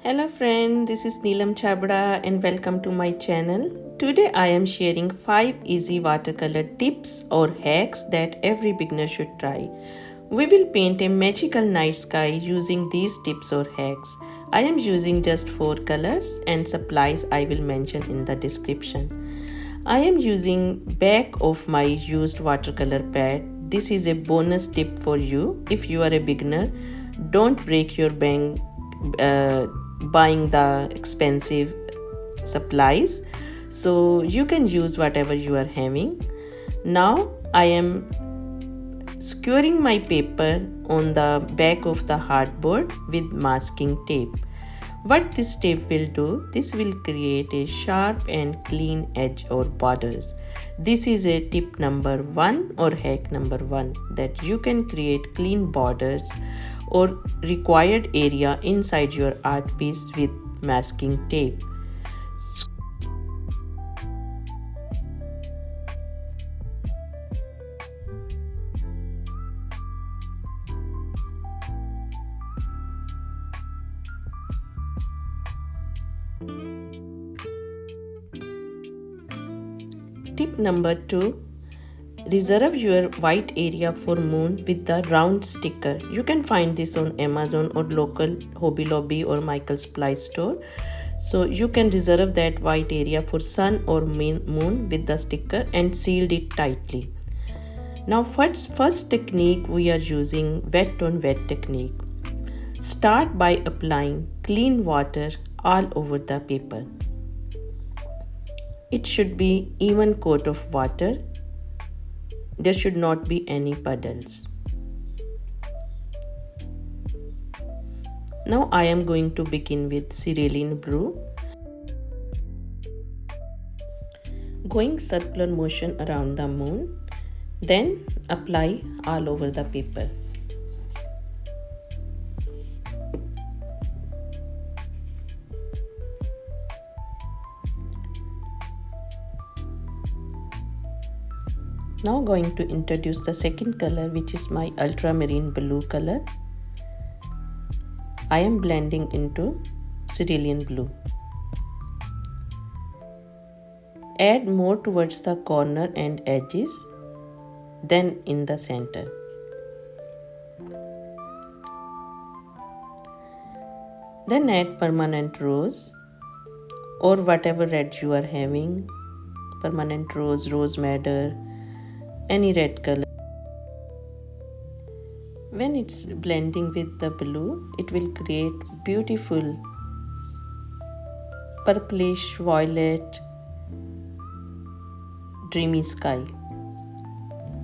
Hello friend, this is Neelam Chabra and welcome to my channel. Today I am sharing 5 easy watercolor tips or hacks that every beginner should try. We will paint a magical night sky using these tips or hacks. I am using just 4 colors and supplies I will mention in the description. I am using back of my used watercolor pad. This is a bonus tip for you if you are a beginner. Don't break your bank buying the expensive supplies, so you can use whatever you are having. Now I am skewering my paper on the back of the hardboard with masking tape. What this tape will do, this will create a sharp and clean edge or borders. This is a tip number 1 or hack number 1, that you can create clean borders or required area inside your art piece with masking tape. Tip number 2, reserve your white area for moon with the round sticker. You can find this on Amazon or local Hobby Lobby or Michael's Supply store. So you can reserve that white area for sun or moon with the sticker and sealed it tightly. Now first technique, we are using wet on wet technique. Start by applying clean water all over the paper. It should be even coat of water. There should not be any puddles. Now I am going to begin with cerulean blue. Going circular motion around the moon, then apply all over the paper. Now going to introduce the second color, which is my ultramarine blue color. I am blending into cerulean blue. Add more towards the corner and edges than in the center. Then add permanent rose or whatever red you are having. Permanent rose, rose madder, any red color. When it's blending with the blue, it will create beautiful purplish violet dreamy sky.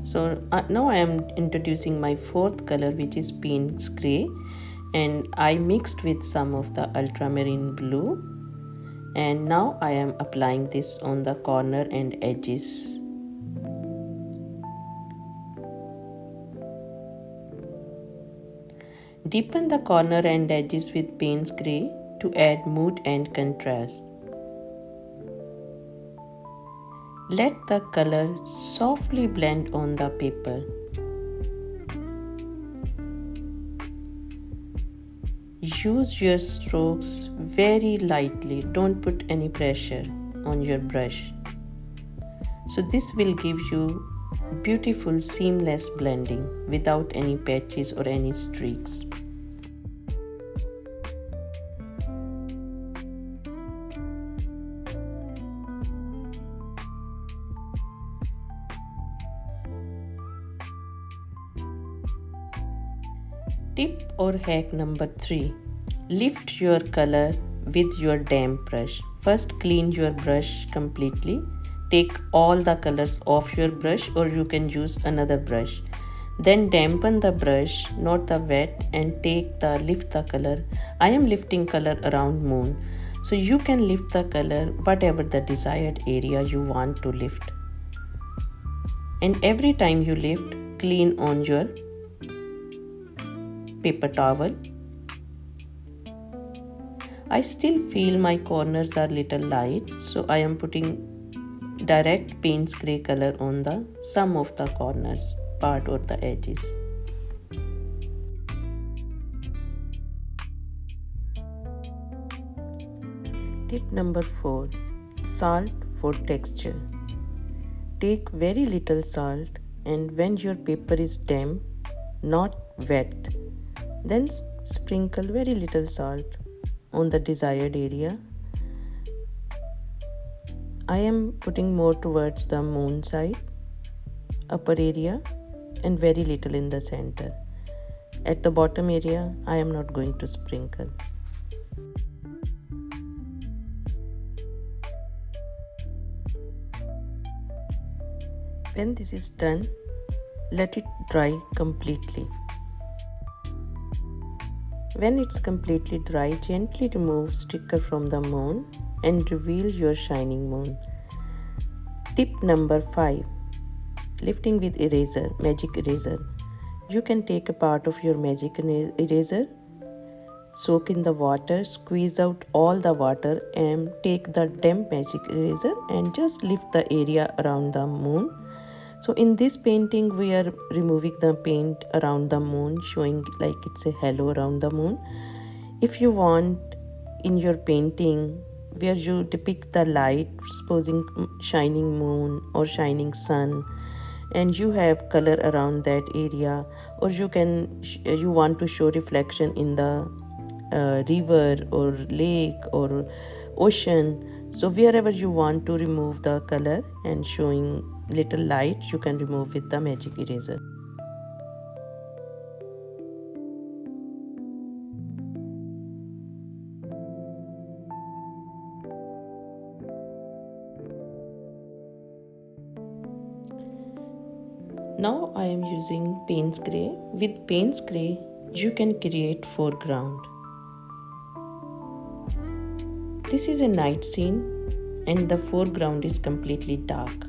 So now I am introducing my fourth color, which is Phoenix gray, and I mixed with some of the ultramarine blue, and now I am applying this on the corner and edges. Deepen the corner and edges with Payne's Grey to add mood and contrast. Let the color softly blend on the paper. Use your strokes very lightly, don't put any pressure on your brush. So this will give you beautiful seamless blending without any patches or any streaks. Tip or hack number 3. Lift your color with your damp brush. First clean your brush completely. Take all the colors off your brush, or you can use another brush. Then dampen the brush, not the wet, and lift the color. I am lifting color around moon. So you can lift the color whatever the desired area you want to lift. And every time you lift, clean on your paper towel. I still feel my corners are little light, so I am putting direct Payne's Grey color on the some of the corners part or the edges. Tip number 4. Salt for texture. Take very little salt, and when your paper is damp, not wet, then sprinkle very little salt on the desired area. I am putting more towards the moon side, upper area, and very little in the center. At the bottom area, I am not going to sprinkle. When this is done, let it dry completely. When it's completely dry, gently remove sticker from the moon and reveal your shining moon. Tip number 5. Lifting with eraser, magic eraser. You can take a part of your magic eraser, soak in the water, squeeze out all the water, and take the damp magic eraser and just lift the area around the moon. So in this painting, we are removing the paint around the moon, showing like it's a halo around the moon. If you want in your painting where you depict the light, supposing shining moon or shining sun, and you have color around that area, or you want to show reflection in the river or lake or ocean, so wherever you want to remove the color and showing little light, you can remove with the magic eraser. Now I am using Payne's Gray. With Payne's Gray, you can create foreground. This is a night scene and the foreground is completely dark.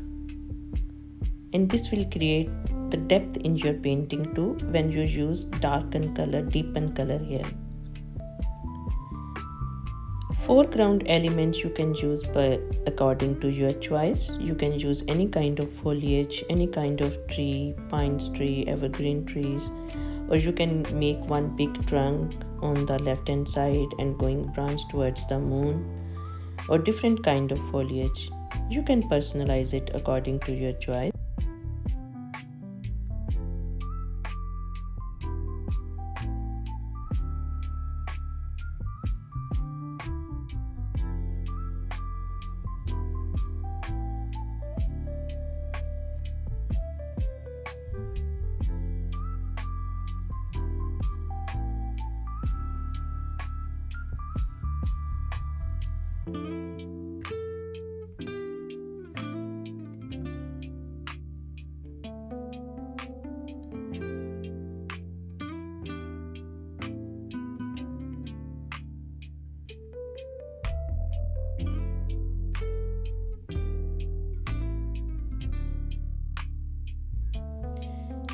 And this will create the depth in your painting too when you use darken color, deepen color here. Foreground elements you can use according to your choice. You can use any kind of foliage, any kind of tree, pine tree, evergreen trees, or you can make one big trunk on the left hand side and going branch towards the moon, or different kind of foliage. You can personalize it according to your choice.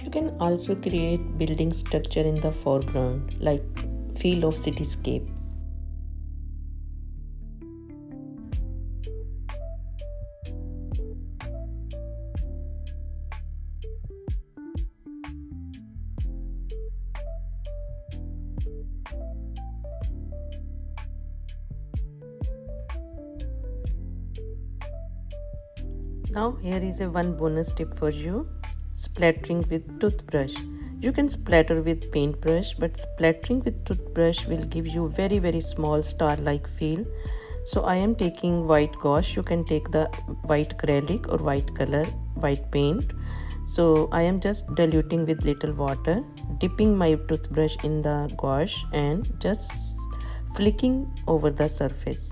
You can also create building structure in the foreground, like feel of cityscape. Now here is a one bonus tip for you. Splattering with toothbrush. You can splatter with paintbrush, but splattering with toothbrush will give you very small star-like feel. So I am taking white gouache. You can take the white acrylic or white color, white paint. So I am just diluting with little water, dipping my toothbrush in the gouache and just flicking over the surface.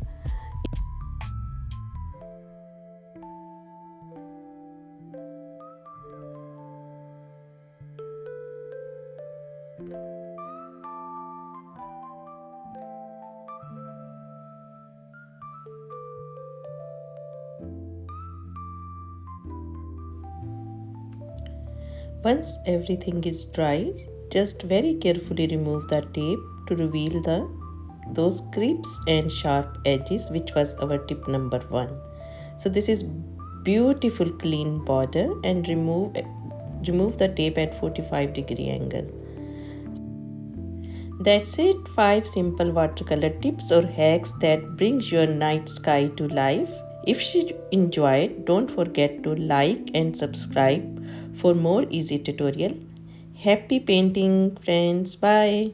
Once everything is dry, just very carefully remove the tape to reveal those creeps and sharp edges, which was our tip number 1. So this is beautiful clean border, and remove the tape at 45-degree angle. That's it, 5 simple watercolor tips or hacks that brings your night sky to life. If you enjoyed, don't forget to like and subscribe for more easy tutorial. Happy painting, friends. Bye.